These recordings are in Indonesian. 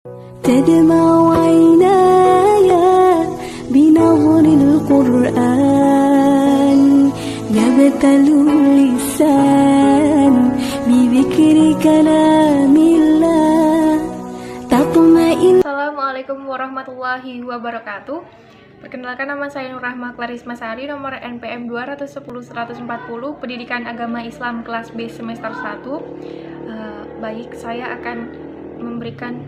تدمع عيناي بنظر القرآن يبتل اللسان بذكر كلام الله تطمئن. Assalamualaikum warahmatullahi wabarakatuh. Perkenalkan, nama saya Nur Rahma Clarisma Sari, nomor NPM 210-140, Pendidikan Agama Islam kelas B semester 1. Baik, saya akan memberikan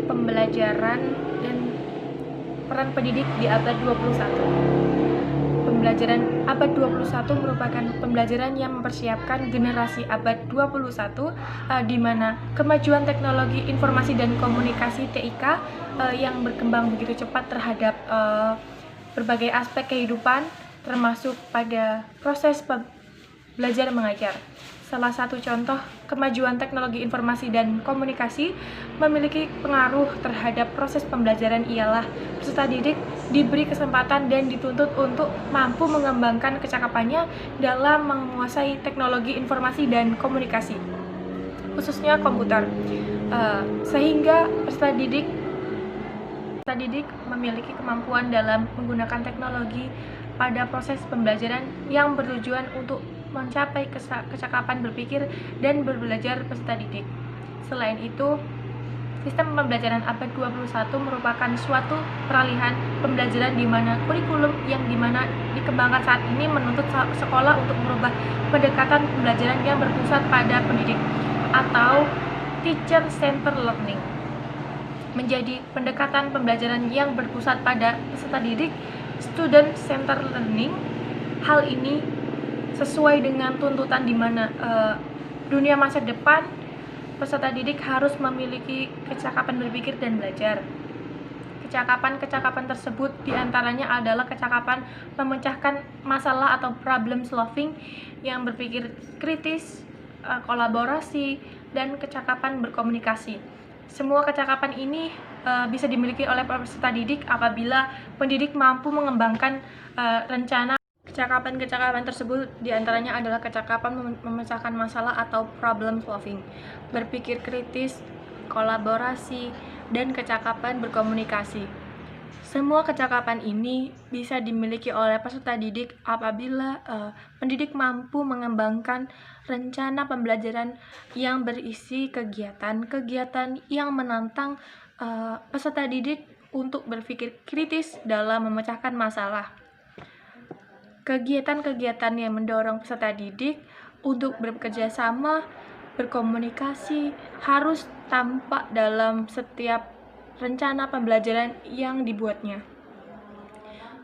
pembelajaran dan peran pendidik di abad 21. Pembelajaran abad 21 merupakan pembelajaran yang mempersiapkan generasi abad 21 di mana kemajuan teknologi informasi dan komunikasi TIK yang berkembang begitu cepat terhadap berbagai aspek kehidupan, termasuk pada proses belajar mengajar. Salah satu contoh kemajuan teknologi informasi dan komunikasi memiliki pengaruh terhadap proses pembelajaran ialah peserta didik diberi kesempatan dan dituntut untuk mampu mengembangkan kecakapannya dalam menguasai teknologi informasi dan komunikasi, khususnya komputer, sehingga peserta didik memiliki kemampuan dalam menggunakan teknologi pada proses pembelajaran yang bertujuan untuk mencapai kecakapan berpikir dan berbelajar peserta didik. Selain itu, sistem pembelajaran abad 21 merupakan suatu peralihan pembelajaran di mana kurikulum yang dimana dikembangkan saat ini menuntut sekolah untuk merubah pendekatan pembelajaran yang berpusat pada pendidik atau teacher-centered learning menjadi pendekatan pembelajaran yang berpusat pada peserta didik, student-centered learning. Hal ini sesuai dengan tuntutan di mana dunia masa depan peserta didik harus memiliki kecakapan berpikir dan belajar. Kecakapan tersebut diantaranya adalah kecakapan memecahkan masalah atau problem solving, yang berpikir kritis, kolaborasi, dan kecakapan berkomunikasi. Semua kecakapan ini bisa dimiliki oleh peserta didik apabila pendidik mampu mengembangkan rencana. Kecakapan tersebut diantaranya adalah kecakapan memecahkan masalah atau problem solving, berpikir kritis, kolaborasi, dan kecakapan berkomunikasi. Semua kecakapan ini bisa dimiliki oleh peserta didik apabila pendidik mampu mengembangkan rencana pembelajaran yang berisi kegiatan yang menantang peserta didik untuk berpikir kritis dalam memecahkan masalah. Kegiatan yang mendorong peserta didik untuk bekerja sama, berkomunikasi, harus tampak dalam setiap rencana pembelajaran yang dibuatnya.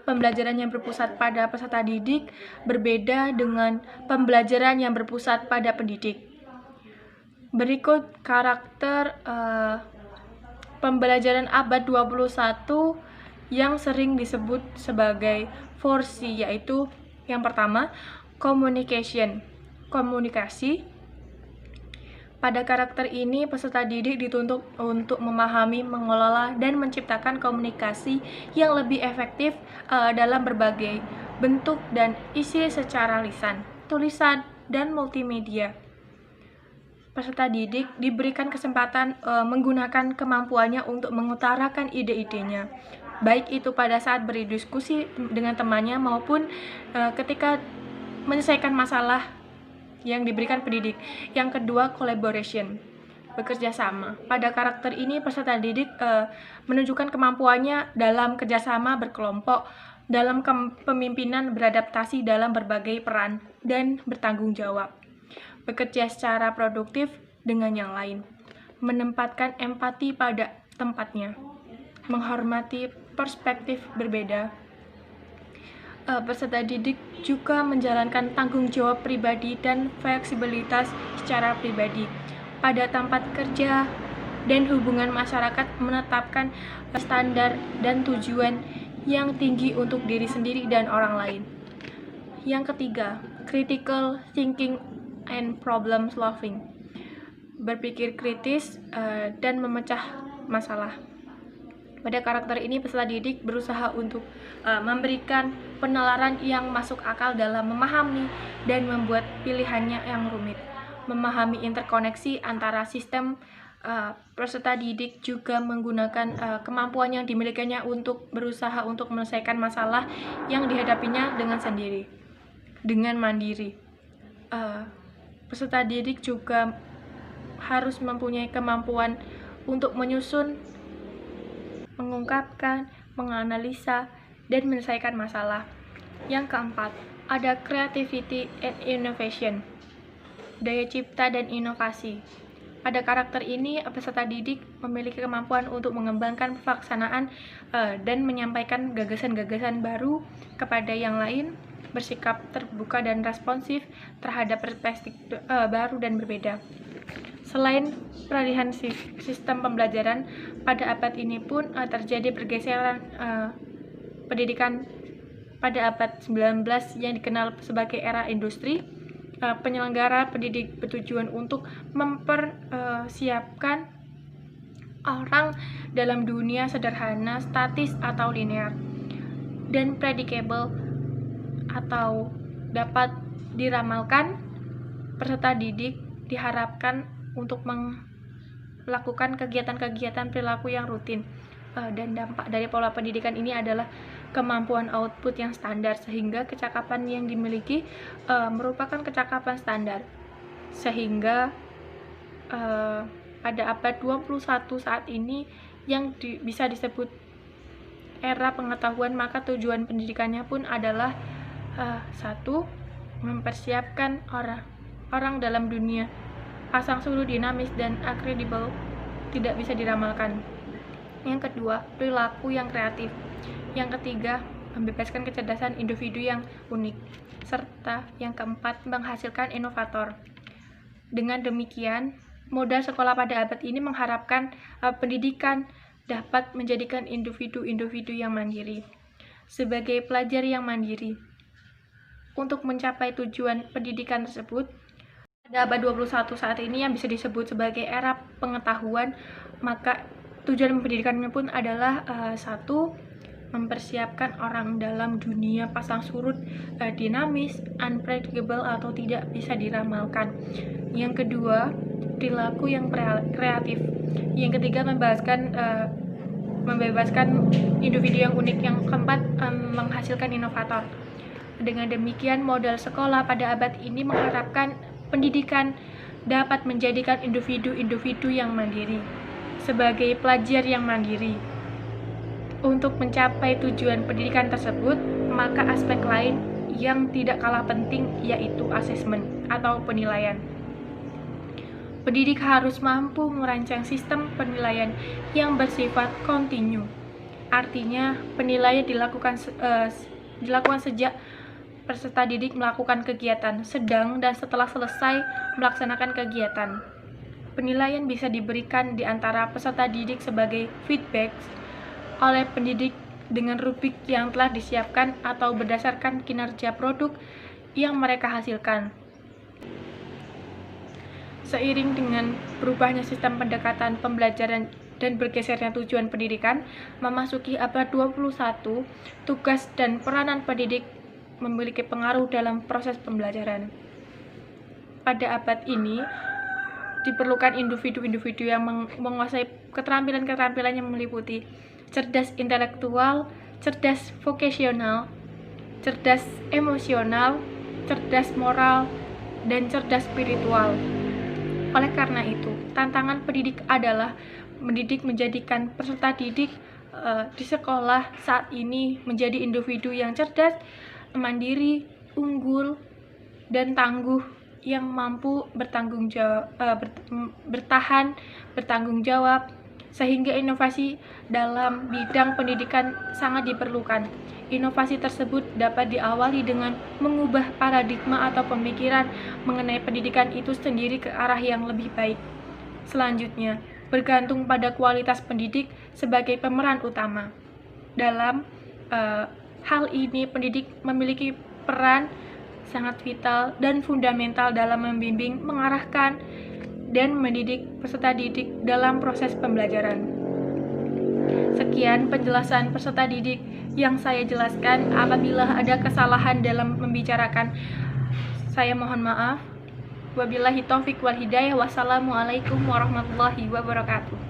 Pembelajaran yang berpusat pada peserta didik berbeda dengan pembelajaran yang berpusat pada pendidik. Berikut karakter pembelajaran abad 21 yang sering disebut sebagai 4C, yaitu yang pertama, communication, komunikasi. Pada karakter ini, peserta didik dituntut untuk memahami, mengelola, dan menciptakan komunikasi yang lebih efektif dalam berbagai bentuk dan isi secara lisan, tulisan, dan multimedia. Peserta didik diberikan kesempatan menggunakan kemampuannya untuk mengutarakan ide-idenya, baik itu pada saat berdiskusi dengan temannya maupun ketika menyelesaikan masalah yang diberikan pendidik. Yang kedua, collaboration, bekerja sama. Pada karakter ini, peserta didik menunjukkan kemampuannya dalam kerjasama berkelompok, dalam kepemimpinan, beradaptasi dalam berbagai peran, dan bertanggung jawab. Bekerja secara produktif dengan yang lain, menempatkan empati pada tempatnya, menghormati perspektif berbeda. Peserta didik juga menjalankan tanggung jawab pribadi dan fleksibilitas secara pribadi pada tempat kerja dan hubungan masyarakat, menetapkan standar dan tujuan yang tinggi untuk diri sendiri dan orang lain. Yang ketiga, critical thinking and problem solving, berpikir kritis dan memecah masalah. Pada karakter ini, peserta didik berusaha untuk memberikan penalaran yang masuk akal dalam memahami dan membuat pilihannya yang rumit, memahami interkoneksi antara sistem Peserta didik juga menggunakan kemampuan yang dimilikinya untuk berusaha untuk menyelesaikan masalah yang dihadapinya dengan mandiri. Peserta didik juga harus mempunyai kemampuan untuk menyusun, mengungkapkan, menganalisa, dan menyelesaikan masalah. Yang keempat, ada creativity and innovation, daya cipta dan inovasi. Pada karakter ini, peserta didik memiliki kemampuan untuk mengembangkan pelaksanaan dan menyampaikan gagasan-gagasan baru kepada yang lain, bersikap terbuka dan responsif terhadap perspektif baru dan berbeda. Selain peralihan sistem pembelajaran, pada abad ini pun terjadi pergeseran pendidikan pada abad 19 yang dikenal sebagai era industri. Penyelenggara pendidik bertujuan untuk mempersiapkan orang dalam dunia sederhana, statis atau linear, dan predictable atau dapat diramalkan. Peserta didik diharapkan untuk melakukan kegiatan-kegiatan perilaku yang rutin, dan dampak dari pola pendidikan ini adalah kemampuan output yang standar, sehingga kecakapan yang dimiliki merupakan kecakapan standar. Sehingga pada abad 21 saat ini yang bisa disebut era pengetahuan, maka tujuan pendidikannya pun adalah satu, mempersiapkan orang dalam dunia pasang surut dinamis dan akuntabel, tidak bisa diramalkan. Yang kedua, perilaku yang kreatif. Yang ketiga, membebaskan kecerdasan individu yang unik. Serta yang keempat, menghasilkan inovator. Dengan demikian, modal sekolah pada abad ini mengharapkan pendidikan dapat menjadikan individu-individu yang mandiri sebagai pelajar yang mandiri. Untuk mencapai tujuan pendidikan tersebut, pada abad 21 saat ini yang bisa disebut sebagai era pengetahuan, maka tujuan pendidikannya pun adalah satu, mempersiapkan orang dalam dunia pasang surut dinamis, unpredictable atau tidak bisa diramalkan. Yang kedua, perilaku yang kreatif. Yang ketiga, membebaskan individu yang unik. Yang keempat, menghasilkan inovator. Dengan demikian, modal sekolah pada abad ini mengharapkan pendidikan dapat menjadikan individu-individu yang mandiri sebagai pelajar yang mandiri. Untuk mencapai tujuan pendidikan tersebut, maka aspek lain yang tidak kalah penting yaitu asesmen atau penilaian. Pendidik harus mampu merancang sistem penilaian yang bersifat kontinu. Artinya, penilaian dilakukan sejak peserta didik melakukan kegiatan, sedang dan setelah selesai melaksanakan kegiatan. Penilaian bisa diberikan di antara peserta didik sebagai feedback oleh pendidik dengan rubrik yang telah disiapkan atau berdasarkan kinerja produk yang mereka hasilkan. Seiring dengan berubahnya sistem pendekatan pembelajaran dan bergesernya tujuan pendidikan, memasuki abad 21, tugas dan peranan pendidik memiliki pengaruh dalam proses pembelajaran. Pada abad ini, diperlukan individu-individu yang menguasai keterampilan-keterampilan yang meliputi cerdas intelektual, cerdas vokasional, cerdas emosional, cerdas moral, dan cerdas spiritual. Oleh karena itu, tantangan pendidik adalah menjadikan peserta didik di sekolah saat ini menjadi individu yang cerdas, mandiri, unggul, dan tangguh, yang mampu bertanggung jawab, sehingga inovasi dalam bidang pendidikan sangat diperlukan. Inovasi tersebut dapat diawali dengan mengubah paradigma atau pemikiran mengenai pendidikan itu sendiri ke arah yang lebih baik. Selanjutnya, bergantung pada kualitas pendidik sebagai pemeran utama. Dalam hal ini, pendidik memiliki peran sangat vital dan fundamental dalam membimbing, mengarahkan, dan mendidik peserta didik dalam proses pembelajaran. Sekian penjelasan peserta didik yang saya jelaskan. Apabila ada kesalahan dalam membicarakan, saya mohon maaf. Wabillahi taufik wal hidayah. Wassalamualaikum warahmatullahi wabarakatuh.